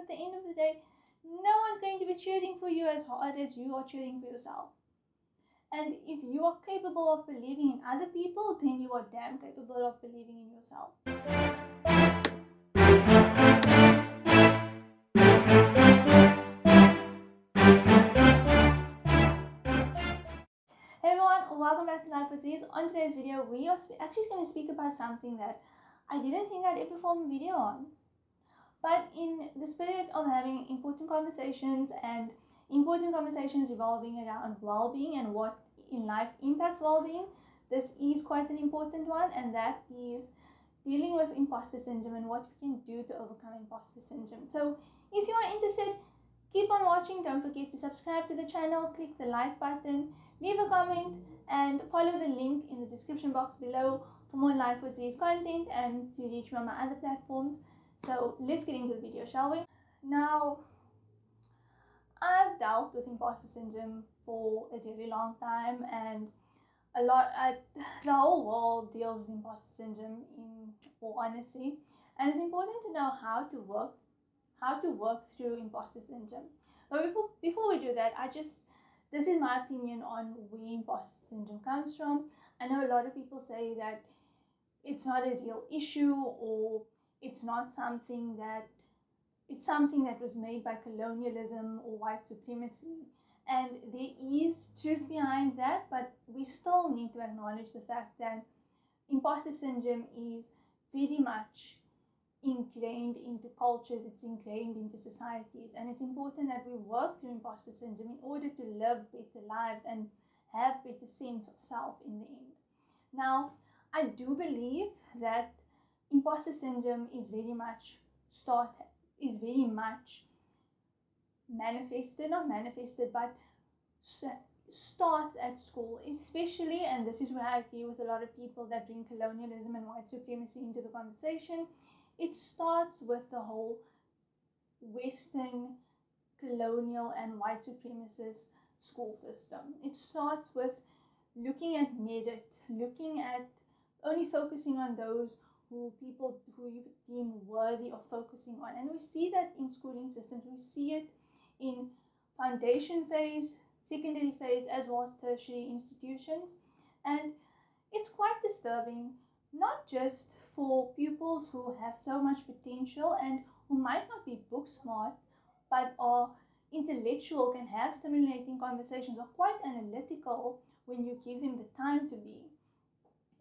at the end of the day, no one's going to be cheering for you as hard as you are cheering for yourself. And if you are capable of believing in other people, then you are damn capable of believing in yourself. Hey everyone, welcome back to Life with Z's. On today's video, we are actually going to speak about something that I didn't think I'd ever film a video on. But in the spirit of having important conversations and important conversations revolving around well-being and what in life impacts well-being, this is quite an important one, and that is dealing with imposter syndrome and what we can do to overcome imposter syndrome. So if you are interested, keep on watching. Don't forget to subscribe to the channel, click the like button, leave a comment, and follow the link in the description box below for more Life with Z's content and to reach me on my other platforms. So let's get into the video, shall we? Now, I've dealt with imposter syndrome for a very long time, and the whole world deals with imposter syndrome in all honesty, and it's important to know how to work through imposter syndrome. But before we do that, this is my opinion on where imposter syndrome comes from. I know a lot of people say that it's not a real issue, or it's something that was made by colonialism or white supremacy. And there is truth behind that, but we still need to acknowledge the fact that imposter syndrome is very much ingrained into cultures, it's ingrained into societies, and it's important that we work through imposter syndrome in order to live better lives and have better sense of self in the end. Now, I do believe that imposter syndrome is very much starts at school, especially, and this is where I agree with a lot of people that bring colonialism and white supremacy into the conversation. It starts with the whole Western colonial and white supremacist school system. It starts with looking at merit, looking at only focusing on those who you deem worthy of focusing on. And we see that in schooling systems. We see it in foundation phase, secondary phase, as well as tertiary institutions. And it's quite disturbing, not just for pupils who have so much potential and who might not be book smart, but are intellectual, can have stimulating conversations, are quite analytical when you give them the time to be,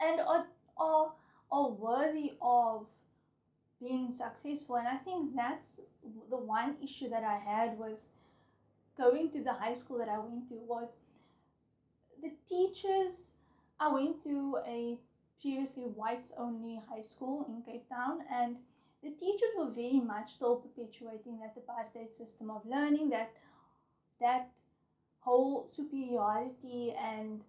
and are worthy of being successful. And I think that's the one issue that I had with going to the high school that I went to, was the teachers. I went to a previously whites only high school in Cape Town, and the teachers were very much still perpetuating that apartheid system of learning, that whole superiority and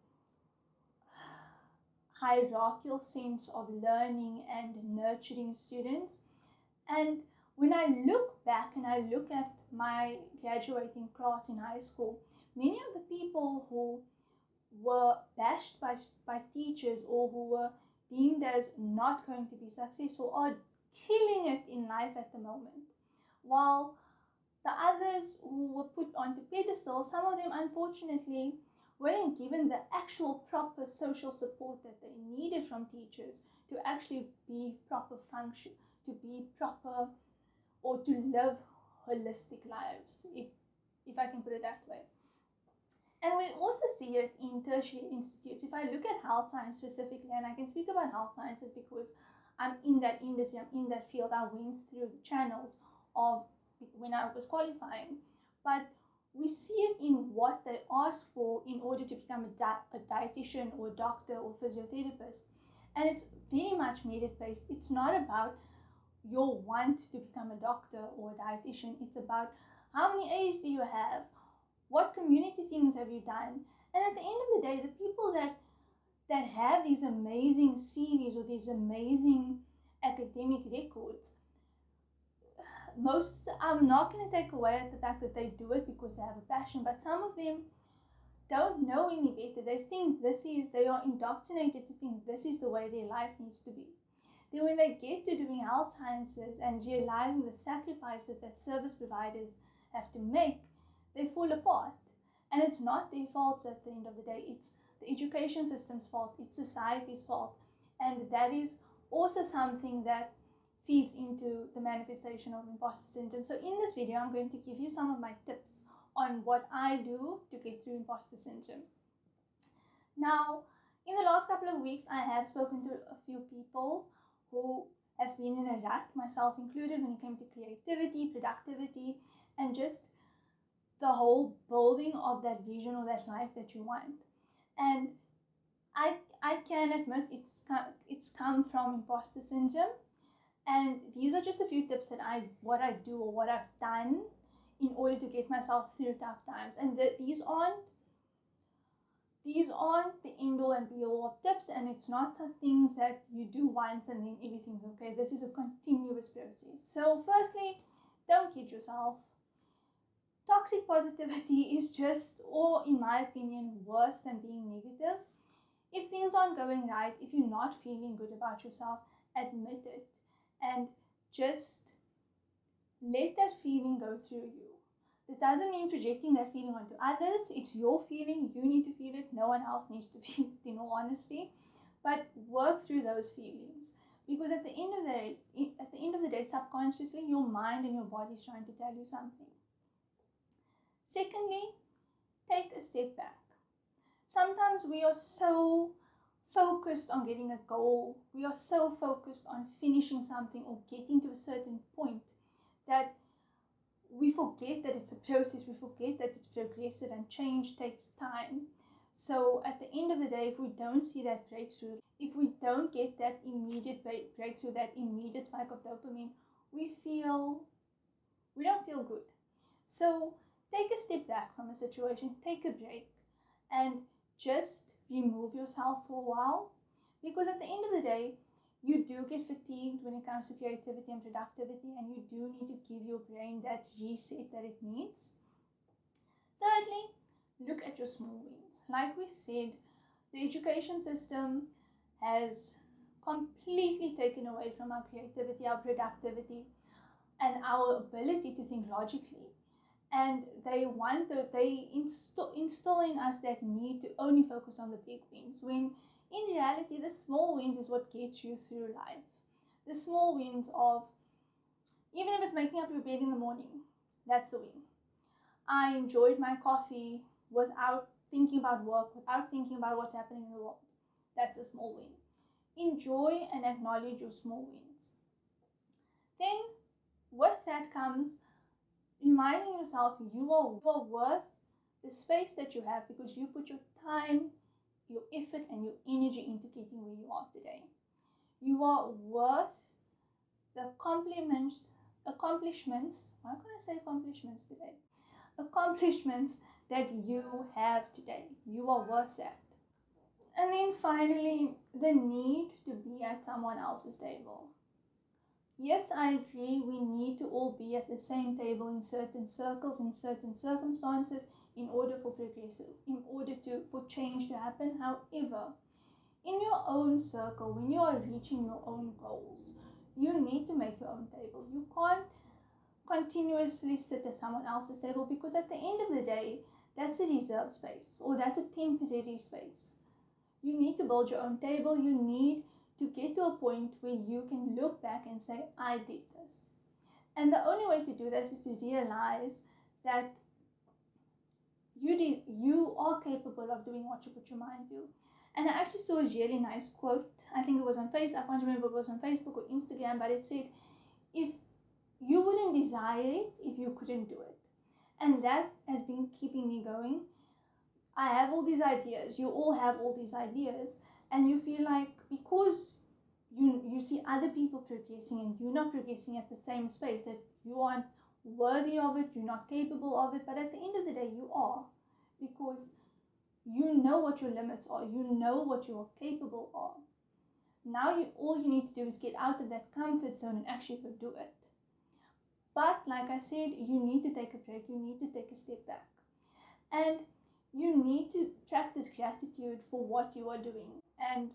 hierarchical sense of learning and nurturing students. And when I look back and I look at my graduating class in high school, many of the people who were bashed by teachers, or who were deemed as not going to be successful, are killing it in life at the moment, while the others who were put onto pedestals, some of them unfortunately weren't given the actual proper social support that they needed from teachers to actually be proper function, to be proper, or to live holistic lives, if I can put it that way. And we also see it in tertiary institutes. If I look at health science specifically, and I can speak about health sciences because I'm in that industry, I'm in that field, I went through the channels of when I was qualifying, but we see it in what they ask for in order to become a dietitian or a doctor or physiotherapist. And it's very much merit-based. It's not about your want to become a doctor or a dietitian. It's about how many A's do you have, what community things have you done. And at the end of the day, the people that have these amazing CVs or these amazing academic records, I'm not going to take away at the fact that they do it because they have a passion, but some of them don't know any better. They are indoctrinated to think this is the way their life needs to be. then when they get to doing health sciences and realizing the sacrifices that service providers have to make, they fall apart. And it's not their fault at the end of the day. It's the education system's fault. It's society's fault. And that is also something that feeds into the manifestation of imposter syndrome. So in this video, I'm going to give you some of my tips on what I do to get through imposter syndrome. Now, in the last couple of weeks, I have spoken to a few people who have been in a rut, myself included, when it came to creativity, productivity, and just the whole building of that vision or that life that you want. And I can admit it's come from imposter syndrome. And these are just a few tips that what I do or what I've done in order to get myself through tough times. And these aren't the end all and be all of tips, and it's not some things that you do once and then everything's okay. This is a continuous process. So firstly, don't kid yourself. Toxic positivity is just, or in my opinion, worse than being negative. If things aren't going right, if you're not feeling good about yourself, admit it and just let that feeling go through you. This doesn't mean projecting that feeling onto others. It's your feeling. You need to feel it. No one else needs to feel it, in all honesty. But work through those feelings, because at the end of the day, subconsciously, your mind and your body is trying to tell you something. Secondly, take a step back. Sometimes we are so focused on getting a goal. We are so focused on finishing something or getting to a certain point that we forget that it's a process. We forget that it's progressive and change takes time. So at the end of the day, if we don't see that breakthrough, if we don't get that immediate breakthrough, that immediate spike of dopamine, we don't feel good. So take a step back from a situation, take a break, and just remove yourself for a while. Because at the end of the day, you do get fatigued when it comes to creativity and productivity, and you do need to give your brain that reset that it needs. Thirdly, look at your small wins. Like we said, the education system has completely taken away from our creativity, our productivity, and our ability to think logically. And they instill in us that need to only focus on the big wins, when in reality, the small wins is what gets you through life. The small wins of, even if it's making up your bed in the morning, that's a win. I enjoyed my coffee without thinking about work, without thinking about what's happening in the world. That's a small win. Enjoy and acknowledge your small wins. Then, with that comes reminding yourself you are worth the space that you have, because you put your time, your effort, and your energy into getting where you are today. You are worth the accomplishments, why can't I say accomplishments today? Accomplishments that you have today. You are worth that. And then finally, the need to be at someone else's table. Yes, I agree, we need to all be at the same table in certain circles, in certain circumstances, in order for for change to happen. However, in your own circle, when you are reaching your own goals, you need to make your own table. You can't continuously sit at someone else's table, because at the end of the day, that's a reserved space, or that's a temporary space. You need to build your own table. You need to get to a point where you can look back and say, I did this. And the only way to do this is to realize that you are capable of doing what you put your mind to. And I actually saw a really nice quote. I think it was on Facebook. I can't remember if it was on Facebook or Instagram, but it said, if you wouldn't desire it if you couldn't do it. And that has been keeping me going. I have all these ideas. You all have all these ideas. And you feel like, because you see other people progressing and you're not progressing at the same space, that you aren't worthy of it, you're not capable of it. But at the end of the day, you are, because you know what your limits are. You know what you are capable of. Now all you need to do is get out of that comfort zone and actually go do it. But like I said, you need to take a break. You need to take a step back. And you need to practice gratitude for what you are doing, and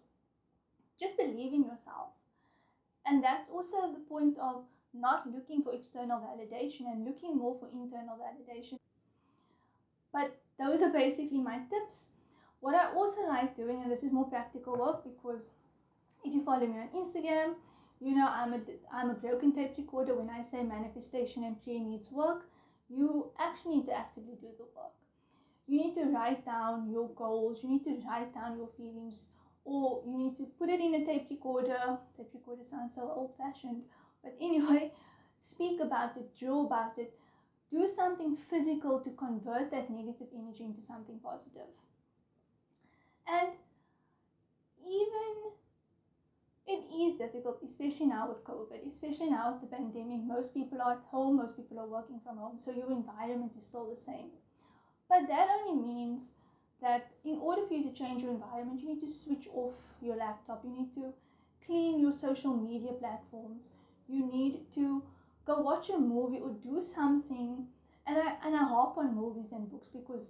just believe in yourself. And that's also the point of not looking for external validation and looking more for internal validation. But those are basically my tips. What I also like doing, and this is more practical work, because if you follow me on Instagram, you know I'm a broken tape recorder. When I say manifestation and prayer needs work, you actually need to actively do the work. You need to write down your goals, you need to write down your feelings, or you need to put it in a tape recorder. Tape recorder sounds so old-fashioned, but anyway, speak about it, draw about it, do something physical to convert that negative energy into something positive. And even it is difficult, especially now with COVID, especially now with the pandemic. Most people are at home, most people are working from home, so your environment is still the same. But that only means that in order for you to change your environment, you need to switch off your laptop, you need to clean your social media platforms, you need to go watch a movie or do something. And I harp on movies and books because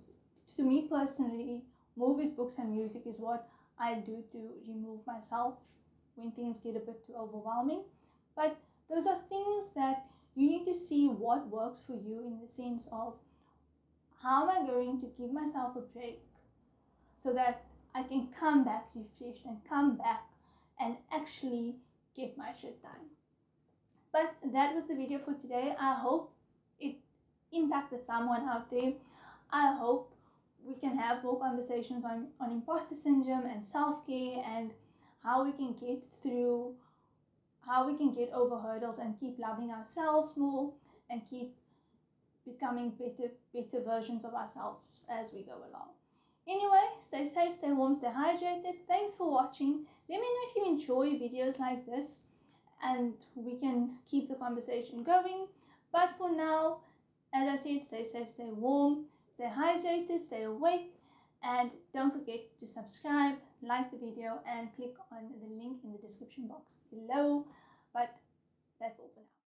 to me personally, movies, books, and music is what I do to remove myself when things get a bit too overwhelming. But those are things that you need to see what works for you, in the sense of how am I going to give myself a break so that I can come back refreshed and come back and actually get my shit done. But that was the video for today. I hope it impacted someone out there. I hope we can have more conversations on imposter syndrome and self-care, and how we can get through, how we can get over hurdles and keep loving ourselves more and keep becoming better versions of ourselves as we go along. Anyway, stay safe, stay warm, stay hydrated. Thanks for watching. Let me know if you enjoy videos like this and we can keep the conversation going. But for now, as I said, stay safe, stay warm, stay hydrated, stay awake, and don't forget to subscribe, like the video, and click on the link in the description box below. But that's all for now.